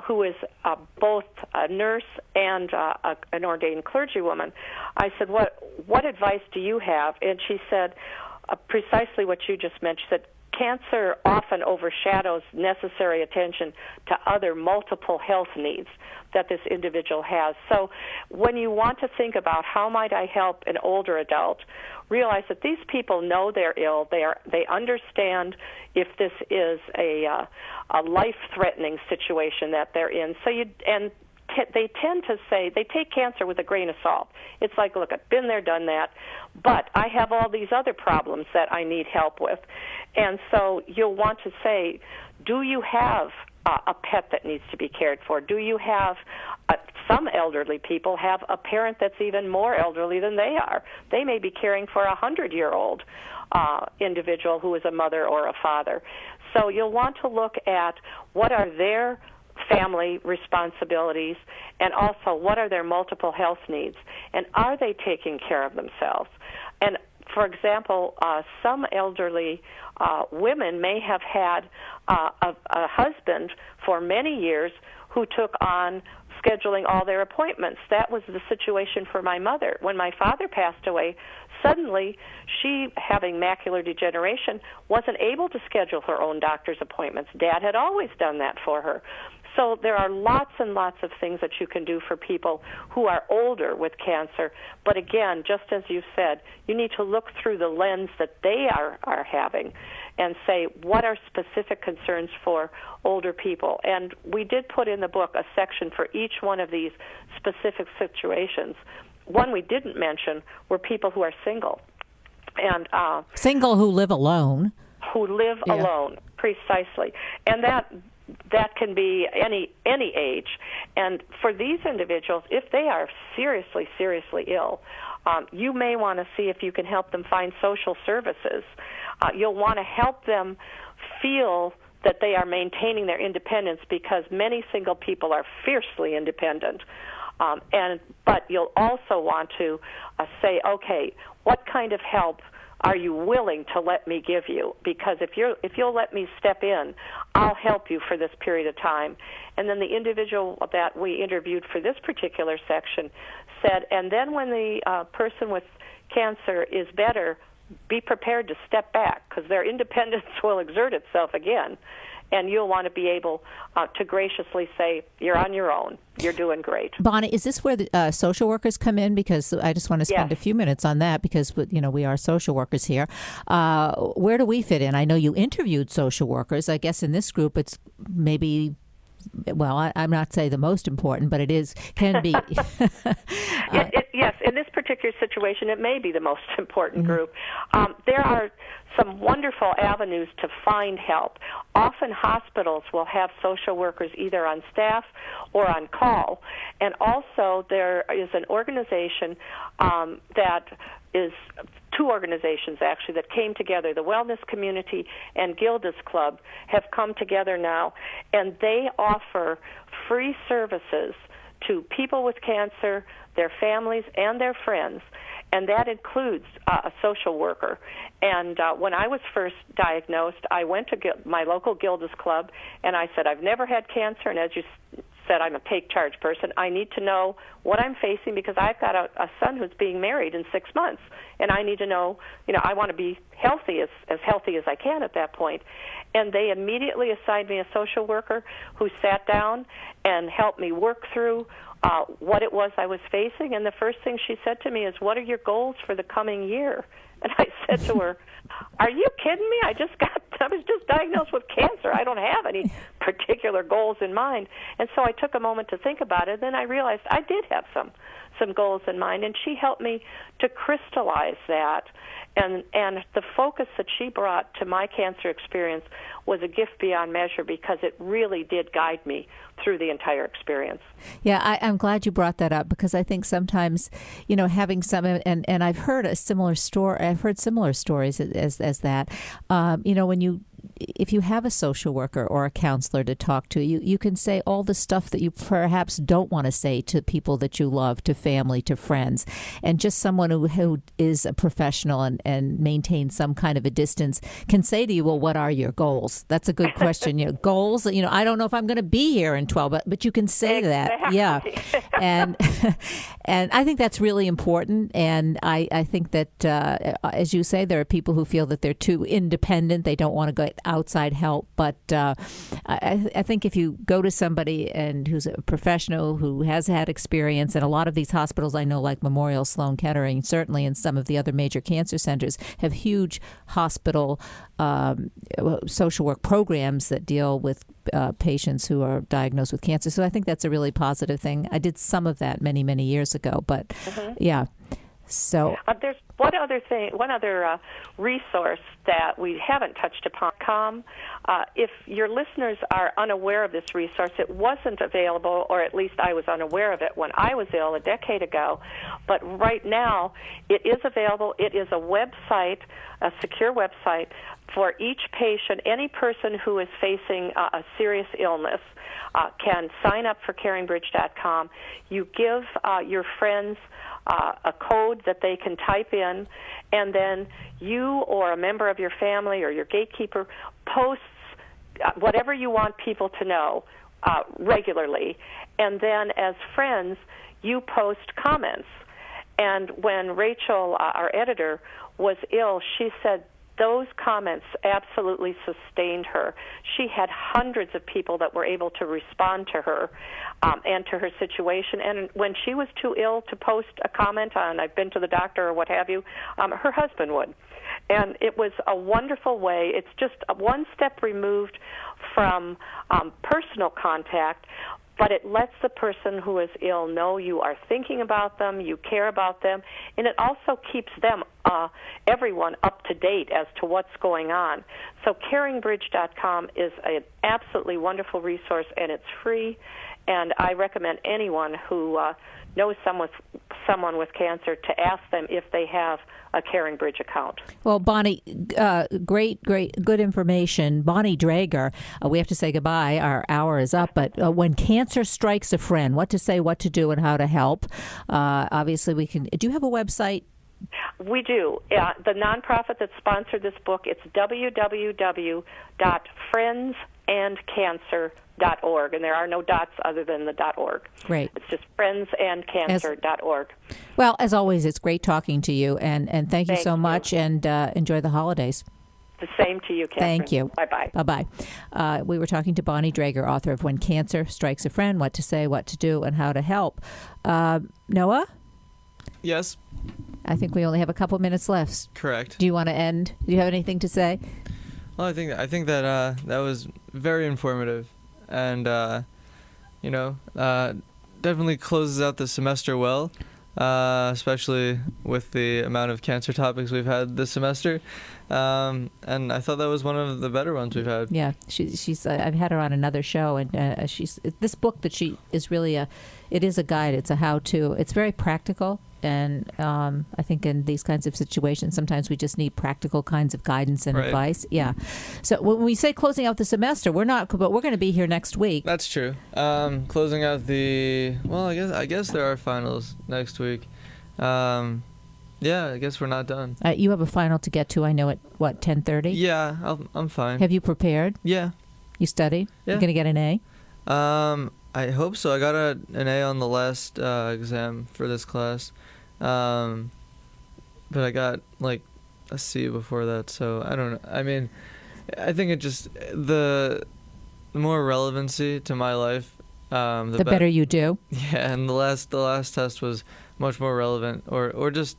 who is both a nurse and an ordained clergywoman. I said, what advice do you have? And she said precisely what you just mentioned. She said, cancer often overshadows necessary attention to other multiple health needs that this individual has. So when you want to think about how might I help an older adult, realize that these people know they're ill. They understand if this is a life-threatening situation that they're in. So they tend to say, they take cancer with a grain of salt. It's like, look, I've been there, done that, but I have all these other problems that I need help with. And so you'll want to say, do you have a pet that needs to be cared for? Do you have, some elderly people have a parent that's even more elderly than they are. They may be caring for a 100-year-old individual who is a mother or a father. So you'll want to look at what are their family responsibilities, and also what are their multiple health needs, and are they taking care of themselves? And for example, some elderly women may have had a husband for many years who took on scheduling all their appointments. That was the situation for my mother. When my father passed away, suddenly she, having macular degeneration, wasn't able to schedule her own doctor's appointments. Dad had always done that for her. So there are lots and lots of things that you can do for people who are older with cancer. But again, just as you said, you need to look through the lens that they are having and say, what are specific concerns for older people? And we did put in the book a section for each one of these specific situations. One we didn't mention were people who are single. And single who live alone. Who live alone. Precisely. And that can be any age. And for these individuals, if they are seriously, seriously ill, you may want to see if you can help them find social services. You'll want to help them feel that they are maintaining their independence, because many single people are fiercely independent. But you'll also want to say, okay, what kind of help are you willing to let me give you? Because if you'll let me step in, I'll help you for this period of time. And then the individual that we interviewed for this particular section said, and then when the person with cancer is better, be prepared to step back, because their independence will exert itself again. And you'll want to be able to graciously say, you're on your own. You're doing great. Bonnie, is this where the social workers come in? Because I just want to spend Yes. a few minutes on that, because we are social workers here. Where do we fit in? I know you interviewed social workers. I guess in this group it's maybe, well, I'm not saying the most important, but can be. Yes, in this particular situation, it may be the most important group. There are some wonderful avenues to find help. Often hospitals will have social workers either on staff or on call. And also there is an organization that is two organizations actually that came together. The Wellness Community and Gilda's Club have come together now, and they offer free services to people with cancer, their families, and their friends, and that includes a social worker. And when I was first diagnosed, I went to my local Gilda's Club, and I said, I've never had cancer, and as you said, I'm a take-charge person. I need to know what I'm facing, because I've got a son who's being married in 6 months, and I need to know, I want to be healthy, as healthy as I can at that point. And they immediately assigned me a social worker who sat down and helped me work through what it was I was facing. And the first thing she said to me is, what are your goals for the coming year? And I said to her, are you kidding me? I was just diagnosed with cancer. I don't have any particular goals in mind. And so I took a moment to think about it. Then I realized I did have some goals in mind, and she helped me to crystallize that. And the focus that she brought to my cancer experience was a gift beyond measure, because it really did guide me through the entire experience. Yeah, I'm glad you brought that up, because I think sometimes, having some, and I've heard a similar story. I've heard similar stories as that. If you have a social worker or a counselor to talk to, you can say all the stuff that you perhaps don't want to say to people that you love, to family, to friends. And just someone who is a professional and maintains some kind of a distance can say to you, well, what are your goals? That's a good question. Goals, I don't know if I'm going to be here in 12, but you can say exactly. that. Yeah. And I think that's really important. And I think that, as you say, there are people who feel that they're too independent. They don't want to get outside help. But I think if you go to somebody who's a professional who has had experience, and a lot of these hospitals I know, like Memorial Sloan Kettering, certainly in some of the other major cancer centers, have huge hospital social work programs that deal with patients who are diagnosed with cancer. So I think that's a really positive thing. I did some of that many, many years ago, but yeah. So there's one other resource that we haven't touched upon. If your listeners are unaware of this resource, it wasn't available, or at least I was unaware of it when I was ill a decade ago. But right now, it is available. It is a website, a secure website for each patient. Any person who is facing a serious illness can sign up for caringbridge.com. You give your friends a code that they can type in, and then you or a member of your family or your gatekeeper posts whatever you want people to know regularly. And then as friends, you post comments. And when Rachel, our editor, was ill, she said those comments absolutely sustained her. She had hundreds of people that were able to respond to her and to her situation. And when she was too ill to post a comment on, I've been to the doctor or what have you, her husband would. And it was a wonderful way. It's just one step removed from personal contact, but it lets the person who is ill know you are thinking about them, you care about them, and it also keeps them, everyone, up to date as to what's going on. So caringbridge.com is an absolutely wonderful resource, and it's free, and I recommend anyone who knows someone with cancer to ask them if they have a Caring Bridge account. Well, Bonnie, great, good information. Bonnie Draeger, we have to say goodbye. Our hour is up. But when cancer strikes a friend, what to say, what to do, and how to help. Obviously, we can. Do you have a website? We do. The nonprofit that sponsored this book, it's www.friendsandcancer.org, and there are no dots other than the .org. Great. It's just friendsandcancer.org. Well, as always, it's great talking to you, and thank you so much, and enjoy the holidays. The same to you, Kathryn. Thank you. Bye-bye. Bye-bye. We were talking to Bonnie Draeger, author of When Cancer Strikes a Friend, What to Say, What to Do, and How to Help. Noah? Yes. I think we only have a couple minutes left. Correct. Do you want to end? Do you have anything to say? Well, I think that that was very informative, and definitely closes out the semester well, especially with the amount of cancer topics we've had this semester. And I thought that was one of the better ones we've had. Yeah, she's. I've had her on another show, and this book that she is really it is a guide. It's a how-to. It's very practical. And I think in these kinds of situations, sometimes we just need practical kinds of guidance and advice. Yeah. So when we say closing out the semester, we're going to be here next week. That's true. Closing out I guess there are finals next week. Yeah, I guess we're not done. You have a final to get to. I know at 10:30. Yeah, I'm fine. Have you prepared? Yeah. You studied? Yeah. You're going to get an A? I hope so. I got an A on the last exam for this class. But I got like a C before that, so I don't know. I mean, I think it just the more relevancy to my life, the better you do. Yeah, and the last test was much more relevant, or just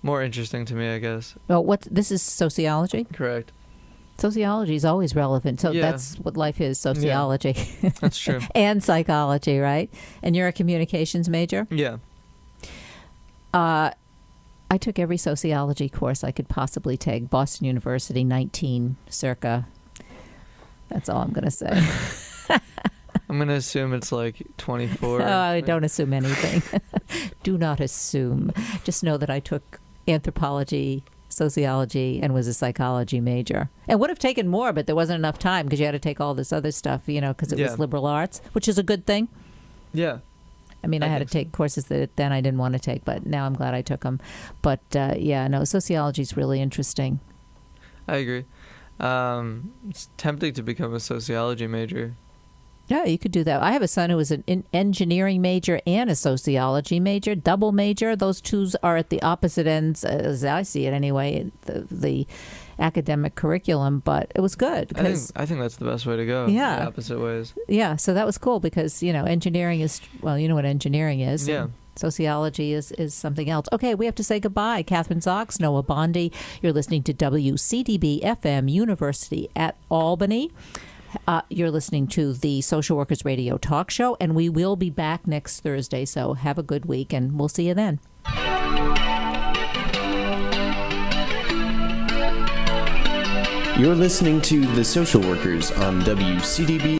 more interesting to me, I guess. Well, this is sociology? Correct. Sociology is always relevant. So that's what life is, sociology. Yeah, that's true. And psychology, right? And you're a communications major? Yeah. I took every sociology course I could possibly take. Boston University, 19 circa. That's all I'm going to say. I'm going to assume it's like 24. I don't assume anything. Do not assume. Just know that I took anthropology, sociology, and was a psychology major. And would have taken more, but there wasn't enough time because you had to take all this other stuff, because it was liberal arts, which is a good thing. Yeah. I mean, I had to take courses that then I didn't want to take, but now I'm glad I took them. But, sociology is really interesting. I agree. It's tempting to become a sociology major. Yeah, you could do that. I have a son who is an engineering major and a sociology major, double major. Those two are at the opposite ends, as I see it anyway, the academic curriculum, but it was good. I think that's the best way to go. Yeah. The opposite ways. Yeah, so that was cool because, engineering is, you know what engineering is. Yeah. Sociology is something else. Okay, we have to say goodbye. Kathryn Zox, Noah Bondi. You're listening to WCDB FM University at Albany. You're listening to the Social Workers Radio Talk Show, and we will be back next Thursday, so have a good week, and we'll see you then. You're listening to The Social Workers on WCDB